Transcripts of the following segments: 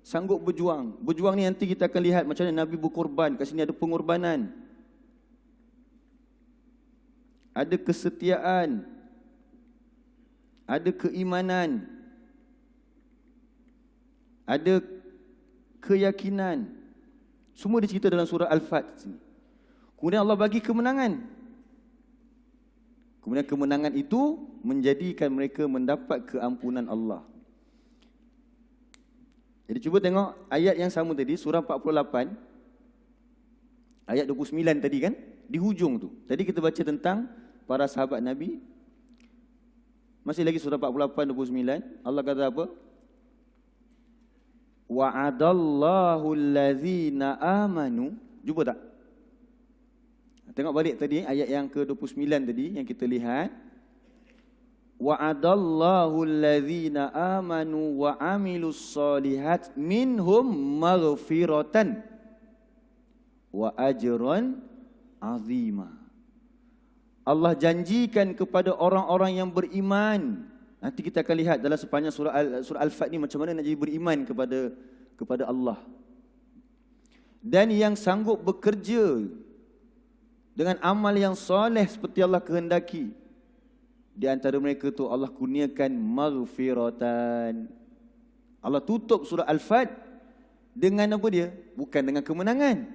Sanggup berjuang. Berjuang ni nanti kita akan lihat macam mana Nabi berkorban. Kat sini ada pengorbanan. Ada kesetiaan. Ada keimanan. Ada keyakinan. Semua dicerita dalam surah Al-Fat. Kemudian Allah bagi kemenangan. Kemudian kemenangan itu menjadikan mereka mendapat keampunan Allah. Jadi cuba tengok ayat yang sama tadi, surah 48, ayat 29 tadi kan, di hujung tu. Tadi kita baca tentang para sahabat Nabi. Masih lagi surah 48, 29, Allah kata apa? Wa'adallahu allazina amanu. Jumpa tak? Tengok balik tadi ayat yang ke-29 tadi yang kita lihat. Wa'adallahu allazina amanu wa amilus solihat minhum maghfiratan wa ajran azima. Allah janjikan kepada orang-orang yang beriman. Nanti kita akan lihat dalam sepanjang surah Al-Fat ni macam mana nak jadi beriman kepada Allah. Dan yang sanggup bekerja dengan amal yang soleh seperti Allah kehendaki. Di antara mereka tu Allah kurniakan maghfiratan. Allah tutup surah Al-Fat dengan apa dia? Bukan dengan kemenangan.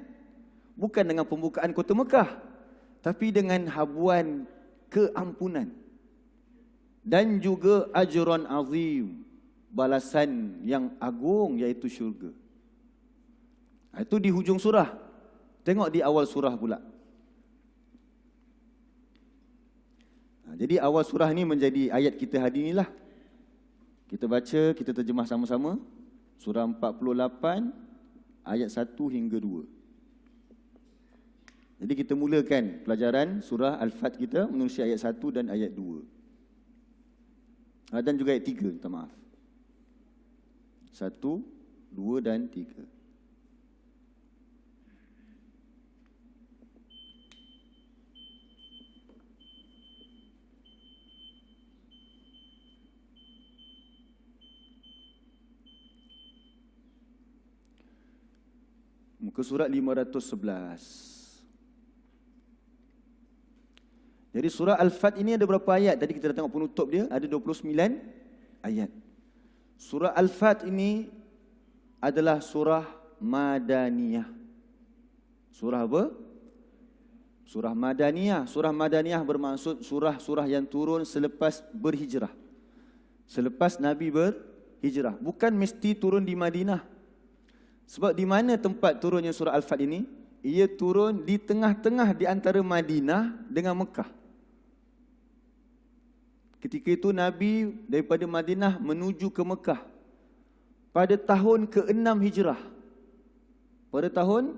Bukan dengan pembukaan kota Mekah. Tapi dengan habuan keampunan. Dan juga ajran azim. Balasan yang agung iaitu syurga. Itu di hujung surah. Tengok di awal surah pula. Jadi awal surah ni menjadi ayat kita hari inilah. Kita baca, kita terjemah sama-sama. Surah 48, ayat 1 hingga 2. Jadi kita mulakan pelajaran surah Al-Fat kita menerusi ayat 1 dan ayat 2. Dan juga ayat 3, minta maaf. 1, 2 dan 3. Muka surat 511. Jadi surah Al-Fat ini ada berapa ayat? Tadi kita dah tengok penutup dia, ada 29 ayat. Surah Al-Fat ini adalah surah Madaniyah. Surah apa? Surah Madaniyah. Surah Madaniyah bermaksud surah-surah yang turun selepas berhijrah. Selepas Nabi berhijrah. Bukan mesti turun di Madinah. Sebab di mana tempat turunnya surah Al-Fat ini? Ia turun di tengah-tengah di antara Madinah dengan Mekah. Ketika itu Nabi daripada Madinah menuju ke Mekah. Pada tahun ke-6 Hijrah. Pada tahun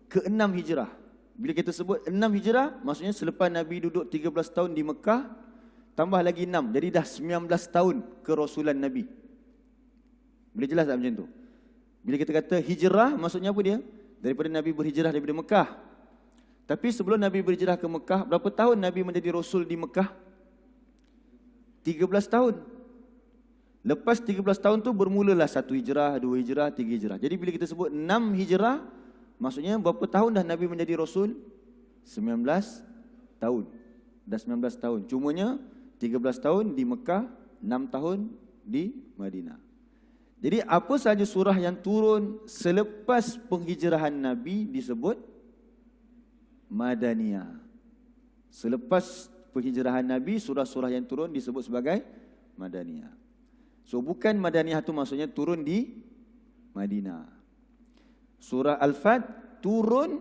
ke-6 Hijrah. Bila kita sebut 6 Hijrah, maksudnya selepas Nabi duduk 13 tahun di Mekah, tambah lagi 6. Jadi dah 19 tahun kerasulan Nabi. Boleh jelas tak macam tu? Bila kita kata hijrah, maksudnya apa dia? Daripada Nabi berhijrah daripada Mekah. Tapi sebelum Nabi berhijrah ke Mekah, berapa tahun Nabi menjadi Rasul di Mekah? 13 tahun. Lepas 13 tahun tu bermulalah 1 hijrah, 2 hijrah, 3 hijrah. Jadi bila kita sebut 6 hijrah, maksudnya berapa tahun dah Nabi menjadi Rasul? 19 tahun. Dah 19 tahun. Cumanya 13 tahun di Mekah, 6 tahun di Madinah. Jadi apa sahaja surah yang turun selepas penghijrahan Nabi disebut Madaniyah. Selepas penghijrahan Nabi, surah-surah yang turun disebut sebagai Madaniyah. So bukan Madaniyah tu maksudnya turun di Madinah. Surah Al-Fat turun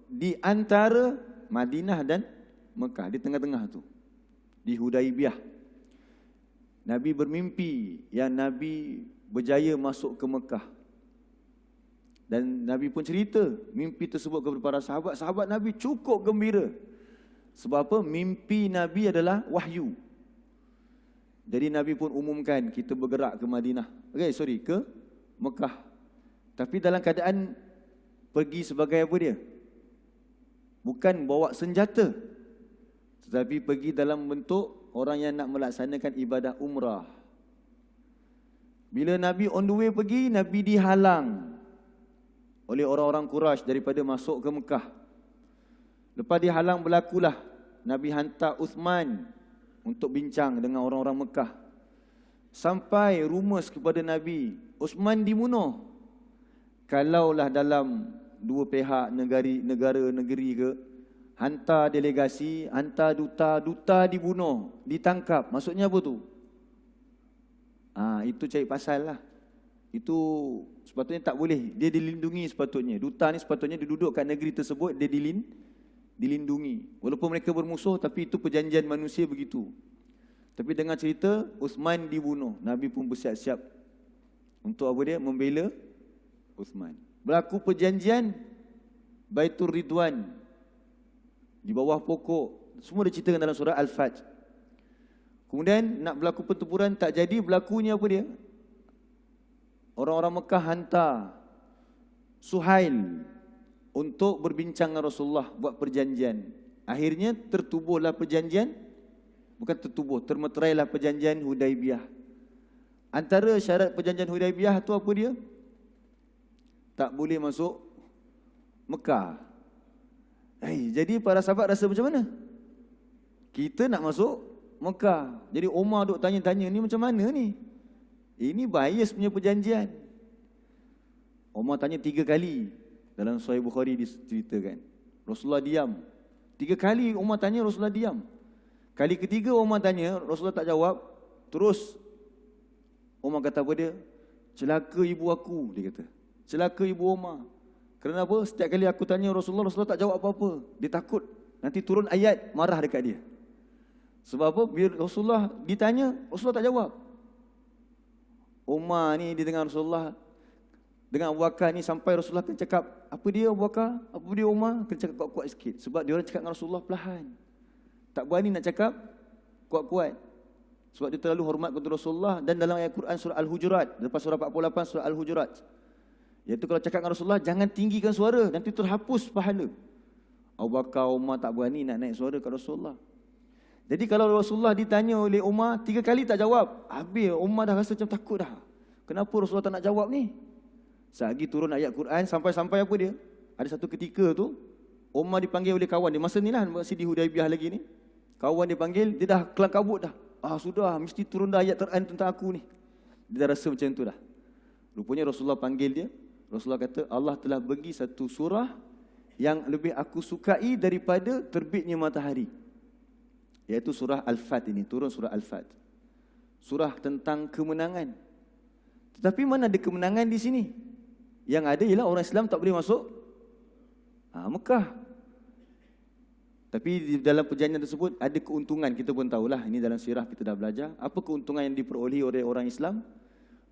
di antara Madinah dan Mekah, di tengah-tengah tu. Di Hudaibiyah. Nabi bermimpi yang Nabi berjaya masuk ke Mekah. Dan Nabi pun cerita mimpi tersebut kepada para sahabat. Sahabat Nabi cukup gembira. Sebab apa? Mimpi Nabi adalah wahyu. Jadi Nabi pun umumkan kita bergerak ke Madinah. Ke Mekah. Tapi dalam keadaan pergi sebagai apa dia? Bukan bawa senjata. Tetapi pergi dalam bentuk orang yang nak melaksanakan ibadah umrah. Bila Nabi on the way pergi, Nabi dihalang oleh orang-orang Quraisy daripada masuk ke Mekah. Lepas dihalang, berlakulah Nabi hantar Uthman untuk bincang dengan orang-orang Mekah. Sampai rumus kepada Nabi, Uthman dibunuh. Kalaulah dalam dua pihak negara-negeri ke, hantar delegasi, hantar duta dibunuh, ditangkap. Maksudnya apa tu? Itu cari pasal lah. Itu sepatutnya tak boleh. Dia dilindungi sepatutnya. Duta ni sepatutnya dia duduk kat negeri tersebut, dia dilindungi. Walaupun mereka bermusuh, tapi itu perjanjian manusia begitu. Tapi dengan cerita, Uthman dibunuh. Nabi pun bersiap-siap untuk apa dia? Membela Uthman. Berlaku perjanjian Baitur Ridwan di bawah pokok. Semua diceritakan dalam surah Al-Fat. Kemudian nak berlaku pertempuran tak jadi, berlakunya apa dia? Orang-orang Mekah hantar Suhail untuk berbincang dengan Rasulullah, buat perjanjian. Akhirnya tertubuhlah perjanjian, bukan tertubuh, termeterailah perjanjian Hudaibiyah. Antara syarat perjanjian Hudaibiyah tu apa dia? Tak boleh masuk Mekah. Jadi para sahabat rasa macam mana? Kita nak masuk Mekah. Jadi Umar duk tanya-tanya, ni macam mana ni? Ini bias punya perjanjian. Umar tanya 3 kali. Dalam Sahih Bukhari diceritakan. Rasulullah diam. 3 kali Umar tanya, Rasulullah diam. Kali ketiga Umar tanya, Rasulullah tak jawab. Terus Umar kata apa dia? Celaka ibu aku, dia kata. Celaka ibu Umar. Kerana apa? Setiap kali aku tanya Rasulullah, Rasulullah tak jawab apa-apa. Dia takut nanti turun ayat marah dekat dia. Sebab apa? Bila Rasulullah ditanya, Rasulullah tak jawab. Umar ni dia dengan Rasulullah, dengan Abu Bakar ni, sampai Rasulullah akan cakap, apa dia Abu Bakar? Apa dia Umar? Kena cakap kuat-kuat sikit. Sebab dia orang cakap dengan Rasulullah perlahan. Tak berani nak cakap kuat-kuat. Sebab dia terlalu hormat kepada Rasulullah. Dan dalam ayat Quran surah Al-Hujurat, lepas surah 48 surah Al-Hujurat, iaitu kalau cakap dengan Rasulullah, jangan tinggikan suara, nanti terhapus pahala. Abu Bakar, Umar tak berani nak naik suara kat Rasulullah. Jadi kalau Rasulullah ditanya oleh Umar 3 kali tak jawab, habis Umar dah rasa macam takut dah. Kenapa Rasulullah tak nak jawab ni? Sehari turun ayat Quran, sampai-sampai apa dia? Ada satu ketika tu, Umar dipanggil oleh kawan dia. Masa ni lah, masih di Hudaibiyah lagi ni. Kawan dia panggil, dia dah kelang kabut dah. Sudah, mesti turun dah ayat Quran tentang aku ni. Dia dah rasa macam tu dah. Rupanya Rasulullah panggil dia. Rasulullah kata, Allah telah bagi satu surah yang lebih aku sukai daripada terbitnya matahari. Iaitu surah Al-Fat ini, turun surah Al-Fat. Surah tentang kemenangan. Tetapi mana ada kemenangan di sini? Yang ada ialah orang Islam tak boleh masuk Mekah. Tapi di dalam perjanjian tersebut ada keuntungan, kita pun tahulah, ini dalam sirah kita dah belajar. Apa keuntungan yang diperolehi oleh orang Islam?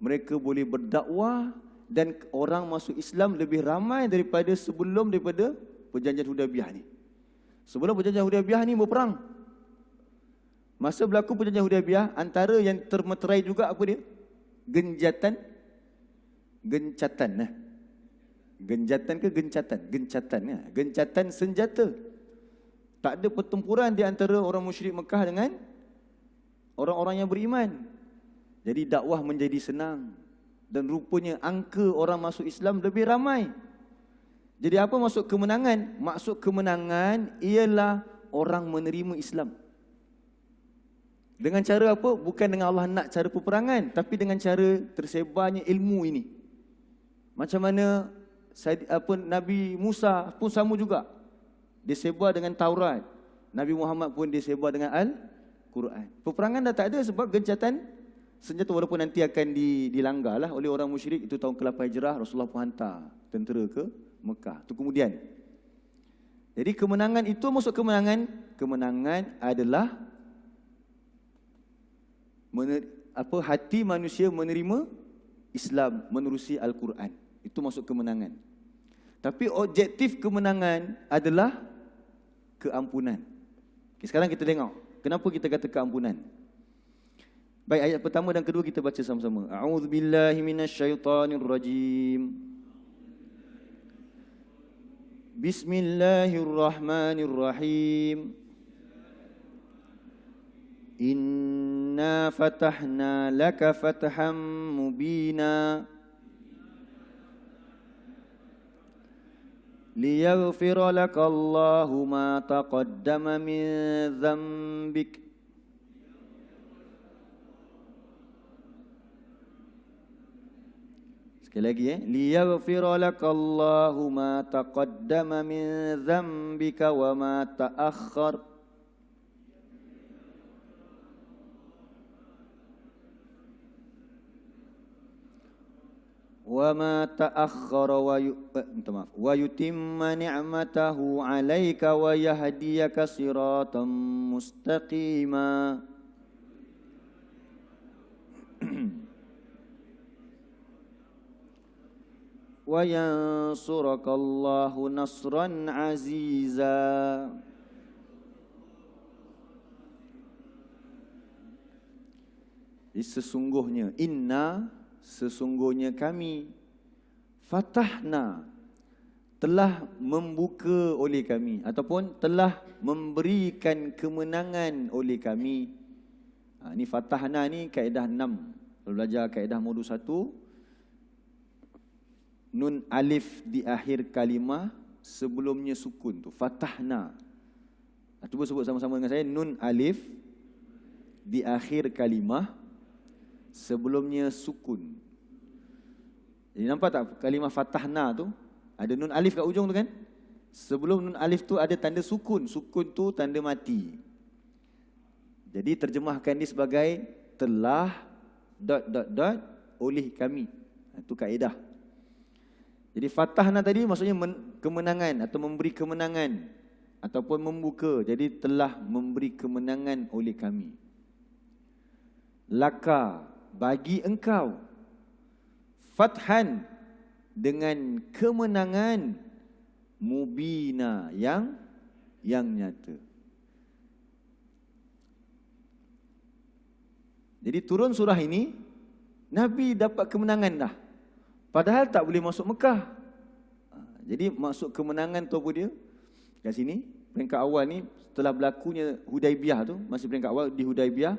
Mereka boleh berdakwah dan orang masuk Islam lebih ramai daripada perjanjian Hudaibiyah ni. Sebelum perjanjian Hudaibiyah ni berperang. Masa berlaku perjanjian Hudaibiyah, antara yang termeterai juga apa dia? Gencatan ke gencatan? Gencatan senjata. Tak ada pertempuran di antara orang musyrik Mekah dengan orang-orang yang beriman. Jadi dakwah menjadi senang. Dan rupanya angka orang masuk Islam lebih ramai. Jadi apa maksud kemenangan? Maksud kemenangan ialah orang menerima Islam. Dengan cara apa? Bukan dengan Allah nak cara peperangan, tapi dengan cara tersebarnya ilmu ini. Macam mana Nabi Musa pun sama juga. Dia sebar dengan Taurat. Nabi Muhammad pun dia sebar dengan Al-Quran. Peperangan dah tak ada sebab gencatan senjata, walaupun nanti akan dilanggar lah oleh orang musyrik. Itu tahun ke-8 Hijrah, Rasulullah pun hantar tentera ke Mekah. Itu kemudian. Jadi kemenangan itu maksud kemenangan. Kemenangan adalah hati manusia menerima Islam, menerusi Al-Quran. Itu maksud kemenangan. Tapi objektif kemenangan adalah keampunan. Okay, sekarang kita tengok kenapa kita kata keampunan. Baik, ayat pertama dan kedua kita baca sama-sama. A'udzubillahi minasyaitonirrajim. Bismillahirrahmanirrahim. Inna fatahna laka fatham mubina liyaghfira laka Allahu ma taqaddama min dhanbik. Sekali lagi liyaghfira laka Allahu ma taqaddama min dhanbika wa ma ta'akhkhar. وما تأخر ويتم نعمته عليك ويهديك صراطا مستقيما وينصرك الله نصرا عزيزا. Sesungguhnya sesungguhnya kami fatahna telah membuka oleh kami ataupun telah memberikan kemenangan oleh kami. Ini fatahna ni kaedah 6. Kalau belajar kaedah modul 1, nun alif di akhir kalimah sebelumnya sukun tu fatahna. Cuba sebut sama-sama dengan saya, nun alif di akhir kalimah sebelumnya sukun. Jadi nampak tak kalimah fatahna tu? Ada nun alif kat ujung tu kan? Sebelum nun alif tu ada tanda sukun. Sukun tu tanda mati. Jadi terjemahkan dia sebagai telah ... oleh kami. Itu kaedah. Jadi fatahna tadi maksudnya kemenangan atau memberi kemenangan ataupun membuka. Jadi telah memberi kemenangan oleh kami. Laka, bagi engkau, fathan, dengan kemenangan, mubina, yang nyata. Jadi turun surah ini, Nabi dapat kemenangan dah. Padahal tak boleh masuk Mekah. Jadi masuk kemenangan tu apa dia? Kat sini, peringkat awal ni, setelah berlakunya Hudaibiyah tu, masih peringkat awal di Hudaibiyah,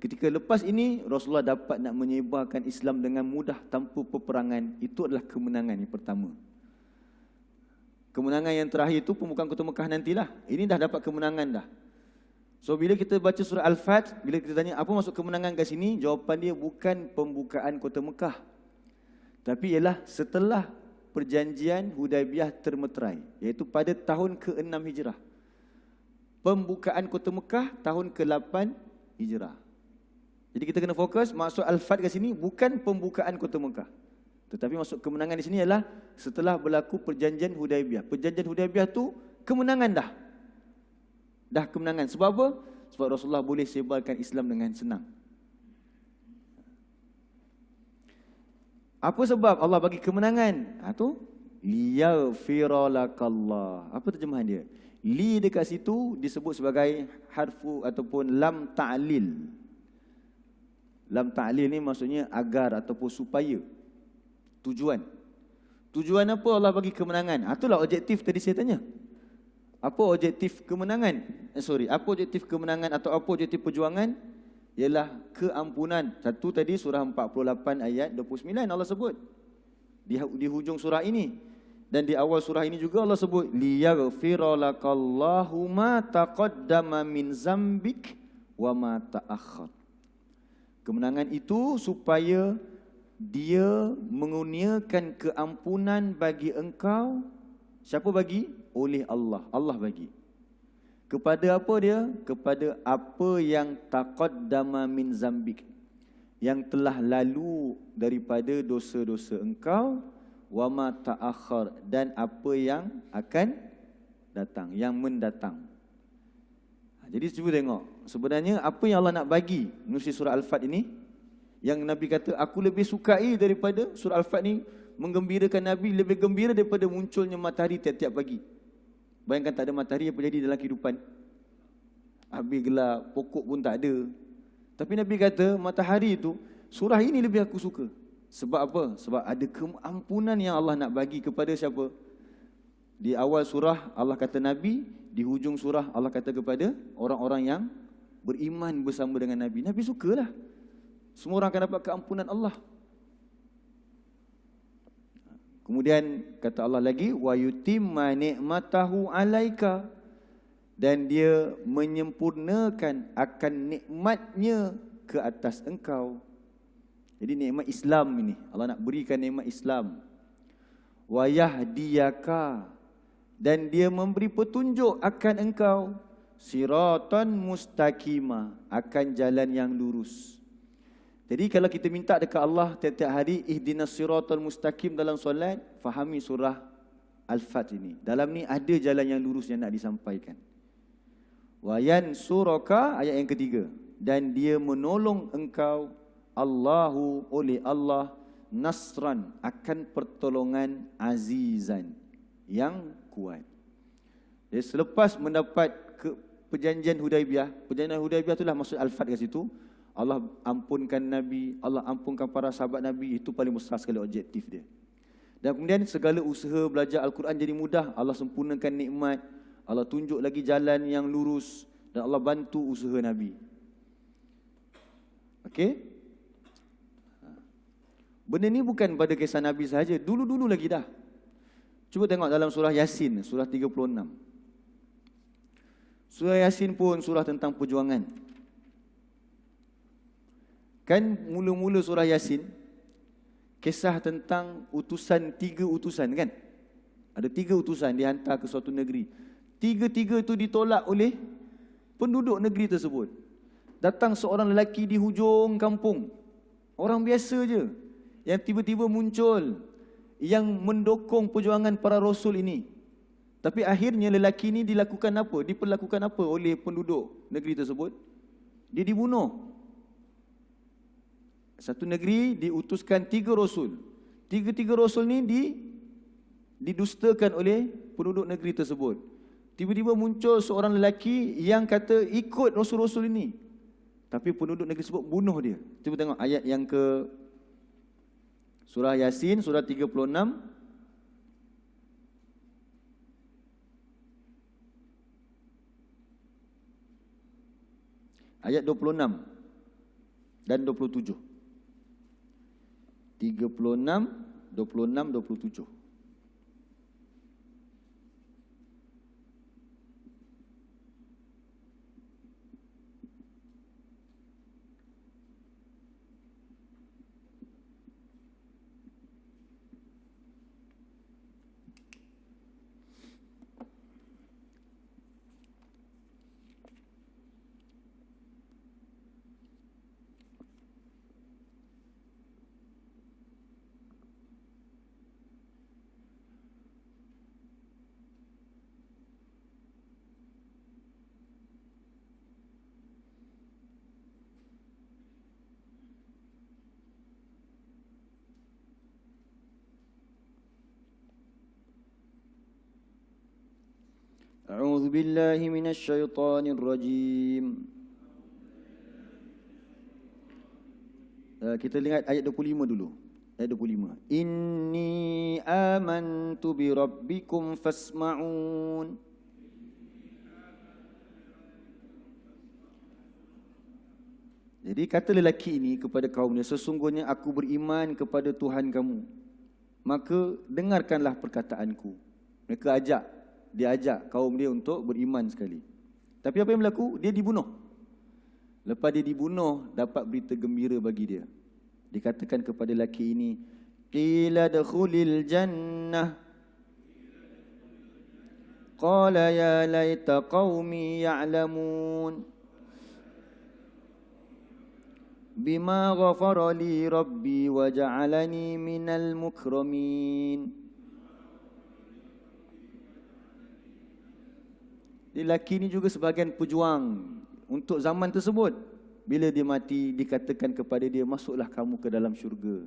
ketika lepas ini Rasulullah dapat nak menyebarkan Islam dengan mudah tanpa peperangan. Itu adalah kemenangan yang pertama. Kemenangan yang terakhir itu pembukaan kota Mekah nantilah. Ini dah dapat kemenangan dah. So bila kita baca surah Al-Fat, bila kita tanya apa maksud kemenangan kat sini, jawapan dia bukan pembukaan kota Mekah, tapi ialah setelah perjanjian Hudaibiyah termeterai, iaitu pada tahun ke-6 Hijrah. Pembukaan kota Mekah tahun ke-8 Hijrah. Jadi kita kena fokus, maksud Al-Fat kat sini bukan pembukaan kota Mekah. Tetapi maksud kemenangan di sini adalah setelah berlaku perjanjian Hudaibiyah. Perjanjian Hudaibiyah tu kemenangan dah. Dah kemenangan. Sebab apa? Sebab Rasulullah boleh sebarkan Islam dengan senang. Apa sebab Allah bagi kemenangan? Tu liyaghfira lakallah. Apa terjemahan dia? Li dekat situ disebut sebagai harfu ataupun lam ta'lil. Lam ta'lil ni maksudnya agar ataupun supaya. Tujuan. Tujuan apa Allah bagi kemenangan? Itulah objektif tadi saya tanya. Apa objektif kemenangan? Apa objektif kemenangan atau apa objektif perjuangan? Ialah keampunan. Satu tadi surah 48 ayat 29 Allah sebut. Di hujung surah ini. Dan di awal surah ini juga Allah sebut liyaghfira lakallahu ma taqaddama min zambik wa ma ta'akhkhar. Kemenangan itu supaya dia mengurniakan keampunan bagi engkau. Siapa bagi? Oleh Allah. Allah bagi. Kepada apa dia? Kepada apa yang taqaddama min zambik, yang telah lalu daripada dosa-dosa engkau, wa ma ta'akhkhar, dan apa yang akan datang, yang mendatang. Jadi cuba tengok, sebenarnya apa yang Allah nak bagi melalui surah Al-Fat ini, yang Nabi kata aku lebih sukai daripada surah Al-Fat ni, menggembirakan Nabi lebih gembira daripada munculnya matahari tiap-tiap pagi. Bayangkan tak ada matahari, apa jadi dalam kehidupan? Habis gelap, pokok pun tak ada. Tapi Nabi kata matahari itu, surah ini lebih aku suka. Sebab apa? Sebab ada keampunan yang Allah nak bagi kepada siapa? Di awal surah Allah kata Nabi, di hujung surah Allah kata kepada orang-orang yang beriman bersama dengan Nabi. Nabi sukalah. Semua orang akan dapat keampunan Allah. Kemudian kata Allah lagi, wa yutimma ni'matahu 'alaika, dan dia menyempurnakan akan nikmatnya ke atas engkau. Jadi nikmat Islam ini, Allah nak berikan nikmat Islam. Wa yahdiyaka, dan dia memberi petunjuk akan engkau, siratan mustaqima, akan jalan yang lurus. Jadi kalau kita minta dekat Allah tiap-tiap hari, ihdinas siratal mustaqim dalam solat, fahami surah Al-Fat ini. Dalam ni ada jalan yang lurus yang nak disampaikan. Wa yansuraka, ayat yang ketiga, dan dia menolong engkau, Allahu, oleh Allah, nasran, akan pertolongan azizan, yang kuat. Jadi selepas mendapat perjanjian Hudaibiyah, perjanjian Hudaibiyah itulah maksud Al-Fat kat situ. Allah ampunkan Nabi, Allah ampunkan para sahabat Nabi, itu paling besar sekali objektif dia. Dan kemudian segala usaha belajar Al-Quran jadi mudah, Allah sempurnakan nikmat, Allah tunjuk lagi jalan yang lurus, dan Allah bantu usaha Nabi. Okey? Benda ni bukan pada kisah Nabi sahaja, dulu-dulu lagi dah. Cuba tengok dalam surah Yasin, surah 36. Surah Yasin pun surah tentang perjuangan. Kan mula-mula surah Yasin kisah tentang utusan, 3 utusan kan? Ada 3 utusan dihantar ke suatu negeri. 3-3 itu ditolak oleh penduduk negeri tersebut. Datang seorang lelaki di hujung kampung, orang biasa je, yang tiba-tiba muncul, yang mendukung perjuangan para rasul ini. Tapi akhirnya lelaki ini diperlakukan apa oleh penduduk negeri tersebut? Dia dibunuh. Satu negeri diutuskan 3 rasul. 3 rasul ni didustakan oleh penduduk negeri tersebut. Tiba-tiba muncul seorang lelaki yang kata ikut rasul-rasul ini. Tapi penduduk negeri tersebut bunuh dia. Cuba tengok ayat yang ke surah Yasin, surah 36. Ayat 26 dan 27. 36, 26, 27. A'udzu billahi minasy syaithanir rajim. Kita lihat ayat 25 dulu. Ayat 25. Inni amantu bi rabbikum fasma'un. Jadi kata lelaki ini kepada kaumnya, sesungguhnya aku beriman kepada Tuhan kamu, maka dengarkanlah perkataanku. Dia ajak kaum dia untuk beriman sekali. Tapi apa yang berlaku? Dia dibunuh. Lepas dia dibunuh, dapat berita gembira bagi dia. Dikatakan kepada lelaki ini, qila dakhulil jannah. Qala ya laita qaumi ya'lamun. Bima ghafara li rabbi wa ja'alani minal mukramin. Lelaki ini juga sebahagian pejuang untuk zaman tersebut. Bila dia mati, dikatakan kepada dia, masuklah kamu ke dalam syurga.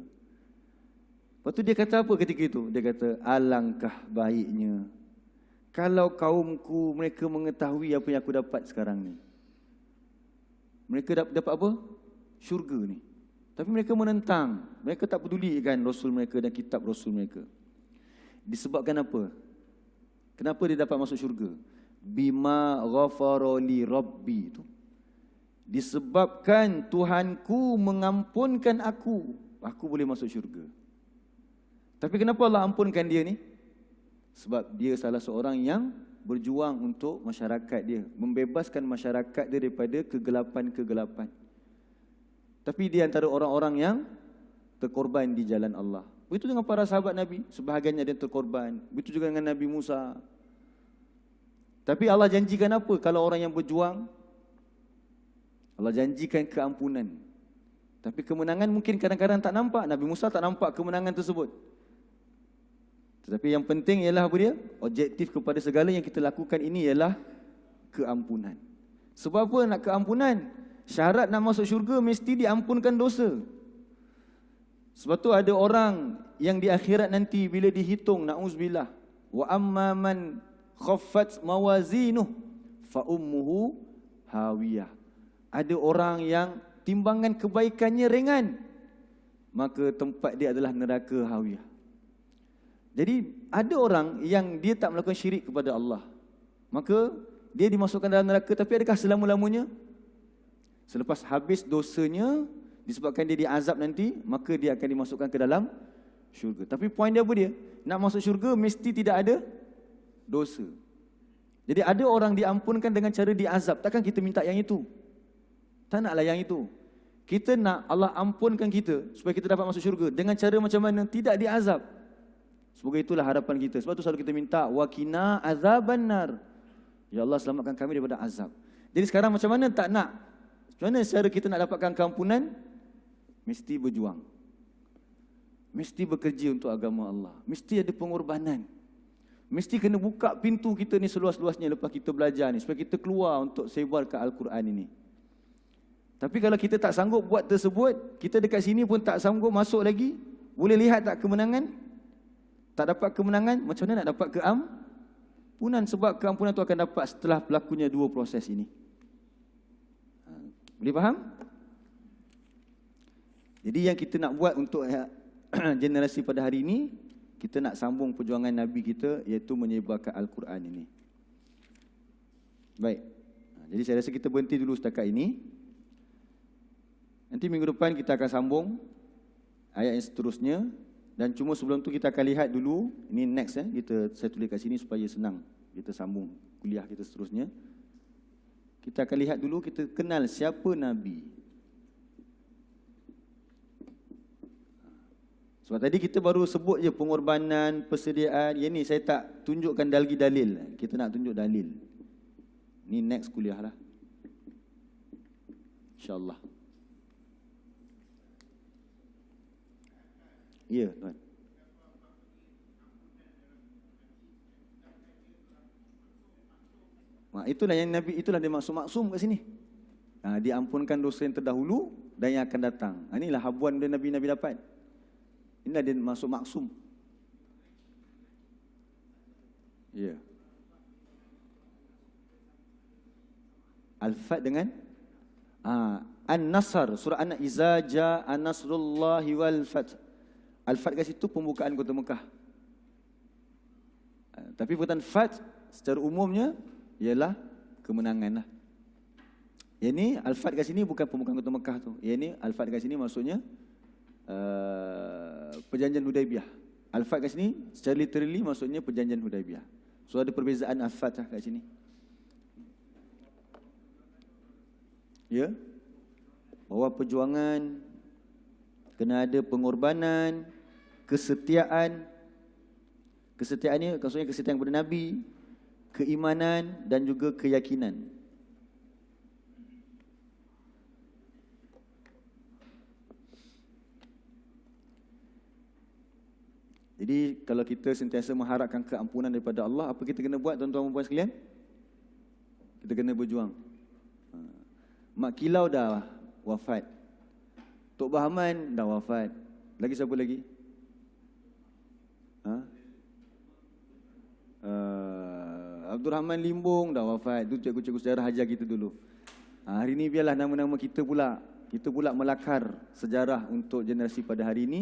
Lepas tu dia kata apa ketika itu? Dia kata, alangkah baiknya kalau kaumku mereka mengetahui apa yang aku dapat sekarang ni. Mereka dapat apa? Syurga ni. Tapi mereka menentang. Mereka tak pedulikan Rasul mereka dan kitab Rasul mereka. Disebabkan apa? Kenapa dia dapat masuk syurga? Bima ghafara li rabbi, itu disebabkan Tuhanku mengampunkan aku boleh masuk syurga. Tapi kenapa Allah ampunkan dia ni? Sebab dia salah seorang yang berjuang untuk masyarakat dia, membebaskan masyarakat dia daripada kegelapan-kegelapan. Tapi dia antara orang-orang yang terkorban di jalan Allah. Begitu dengan para sahabat Nabi, sebahagiannya dia terkorban. Begitu juga dengan Nabi Musa. Tapi Allah janjikan apa kalau orang yang berjuang? Allah janjikan keampunan. Tapi kemenangan mungkin kadang-kadang tak nampak. Nabi Musa tak nampak kemenangan tersebut. Tetapi yang penting ialah apa dia? Objektif kepada segala yang kita lakukan ini ialah keampunan. Sebab apa nak keampunan? Syarat nak masuk syurga mesti diampunkan dosa. Sebab tu ada orang yang di akhirat nanti bila dihitung, na'uzubillah, wa amma man khaffat mawazinuh fa ummuhu hawiyah. Ada orang yang timbangan kebaikannya ringan, maka tempat dia adalah neraka hawiyah. Jadi ada orang yang dia tak melakukan syirik kepada Allah, maka dia dimasukkan dalam neraka. Tapi adakah selama-lamanya? Selepas habis dosanya, disebabkan dia diazab nanti, maka dia akan dimasukkan ke dalam syurga. Tapi poin dia apa dia? Nak masuk syurga mesti tidak ada dosa. Jadi ada orang diampunkan dengan cara diazab. Takkan kita minta yang itu? Tak naklah yang itu. Kita nak Allah ampunkan kita supaya kita dapat masuk syurga. Dengan cara macam mana? Tidak diazab. Semoga itulah harapan kita. Sebab tu selalu kita minta, waqina azabannar. Ya Allah, selamatkan kami daripada azab. Jadi sekarang macam mana tak nak? Macam mana cara kita nak dapatkan keampunan? Mesti berjuang. Mesti bekerja untuk agama Allah. Mesti ada pengorbanan. Mesti kena buka pintu kita ni seluas-luasnya lepas kita belajar ni, supaya kita keluar untuk sebarkan Al-Quran ini. Tapi kalau kita tak sanggup buat tersebut, kita dekat sini pun tak sanggup masuk lagi, boleh lihat tak kemenangan? Tak dapat kemenangan, macam mana nak dapat keampunan? Sebab keampunan itu akan dapat setelah berlakunya dua proses ini. Boleh faham? Jadi yang kita nak buat untuk generasi pada hari ini, kita nak sambung perjuangan Nabi kita, iaitu menyebarkan Al-Quran ini. Baik. Jadi saya rasa kita berhenti dulu setakat ini. Nanti minggu depan kita akan sambung ayat yang seterusnya. Dan cuma sebelum tu kita akan lihat dulu, ini next saya tulis kat sini supaya senang kita sambung kuliah kita seterusnya. Kita akan lihat dulu, kita kenal siapa Nabi. Sebab tadi kita baru sebut je pengorbanan, persediaan. Yang ni saya tak tunjukkan dalil. Kita nak tunjuk dalil. Ni next kuliah lah, InsyaAllah. Ya, tuan. Itulah yang Nabi, itulah dia maksud maksum kat sini. Diampunkan dosa yang terdahulu dan yang akan datang. Inilah habuan dari Nabi-Nabi dapat. Inilah dia maksud maksum. Ya. Al-Fat dengan An-Nasr, surah An-Nasr, iza jaa nasrullahi wal fath. Al-Fat kat situ pembukaan kota Mekah. Tapi perkataan Fat secara umumnya ialah kemenangan lah. Yang ni Al-Fat kat sini bukan pembukaan kota Mekah tu. Yang ni Al-Fat kat sini maksudnya perjanjian Hudaibiyah. Al-Fat kat sini secara literally maksudnya perjanjian Hudaibiyah. So ada perbezaan Al-Fat lah kat sini. Ya. Bahawa perjuangan, kena ada pengorbanan, kesetiaan. Kesetiaan ni maksudnya kesetiaan kepada Nabi, keimanan dan juga keyakinan. Jadi kalau kita sentiasa mengharapkan keampunan daripada Allah, apa kita kena buat tuan-tuan dan puan sekalian? Kita kena berjuang. Mak Kilau dah wafat. Tok Bahaman dah wafat. Lagi siapa lagi? Abdul Rahman Limbong dah wafat. Itu cikgu-cikgu sejarah hajar kita dulu. Hari ini biarlah nama-nama kita pula. Kita pula melakar sejarah untuk generasi pada hari ini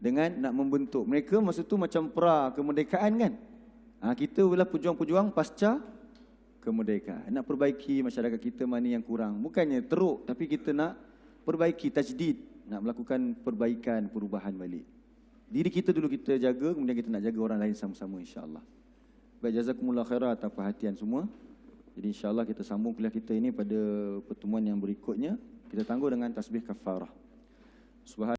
dengan nak membentuk. Mereka masa tu macam pra kemerdekaan kan. Kita pula pejuang-pejuang pasca kemerdekaan. Nak perbaiki masyarakat kita mana yang kurang. Bukannya teruk, tapi kita nak perbaiki, tajdid. Nak melakukan perbaikan, perubahan balik. Diri kita dulu kita jaga, kemudian kita nak jaga orang lain sama-sama insya-Allah. Baik, jazakumullah khairan atas perhatian semua. Jadi insya-Allah kita sambung kuliah kita ini pada pertemuan yang berikutnya. Kita tangguh dengan tasbih kafarah. Subhan